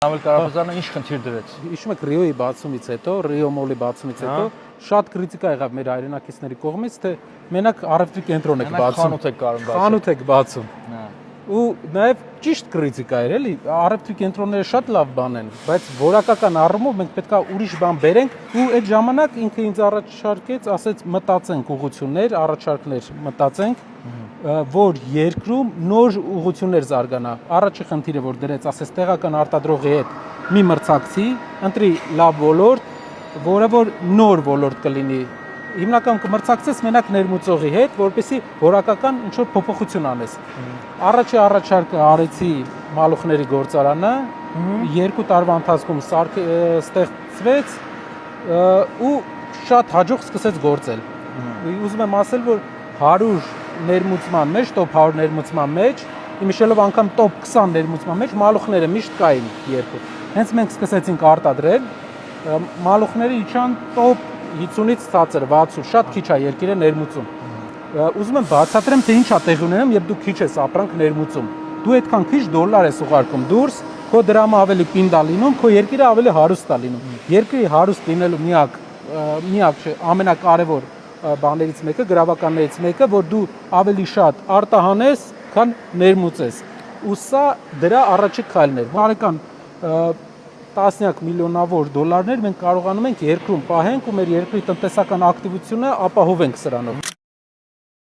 Ամել Կարապետյանը ինչ խնդիր դրեց։ Հիշում եք Ռիոյի բացումից հետո, Ռիո մոլի բացումից հետո շատ քրիտիկա եղավ մեր հայրենակիցների կողմից, թե մենակ առևտրի կենտրոն եք բացում։ Խանութ եք բացում։ Ու նաև ճիշտ քրիտիկա էր, էլի, առևտրի կենտրոնները շատ լավ բան են, բայց որակական առումով մենք պետք է ուրիշ բան բերենք, ու այդ ժամանակ ինքը ինձ առաջարկեց, ասեց մտածենք ուղղություններ, առաջարկներ մտածենք, որ երկրում նոր ուղղություններ զարգանա։ Առաջի խնդիրը որ դրեց, ասես տեղական արտադրողի հետ մի մրցակցի, ընտրի լավ ոլորտ, որը որ նոր ոլորտ կլինի։ Հիմնական կմրցակցես մենակ ներմուծողի հետ, որպեսզի որակական ինչ որ փոփոխություն անես։ Առաջի առաջարկը արեցի մալուխների գործարանը, 2 տարվա ընթացքում ստեղծվեց ու շատ հաջող սկսեց գործել։ Ուզում եմ ասել, որ 100 ներմուծման մեջ, top 100 ներմուծման մեջ, իմիշելով անգամ top 20 ներմուծման մեջ մալուխները միշտ կային երկու։ Հենց մենք սկսեցինք արտադրել, մալուխները իջան top 50-ից ցածր 60, շատ քիչ է երկիրը ներմուծում։ Ուզում եմ բացատրեմ, թե ինչ է տեղի ունենում, երբ դու քիչ ես ապրանք ներմուծում։ Դու այդքան քիչ դոլար ես ուղարկում դուրս, քո դրամը ավելի պինդ է լինում, քո երկիրը ավելի հարուստ է լինում։ Երկրի հարուստ լինելու միակ ամենակարևոր բաներից մեկը, գրավականներից մեկը, որ դու ավելի շատ արտահանես, քան ներմուծես։ Ու սա դրա առաջի քայլն էր։ Բարեկան տասնյակ միլիոնավոր դոլարներ մենք կարողանում ենք երկրում պահենք ու մեր երկրի տնտեսական ակտիվությունը ապահովենք սրանով։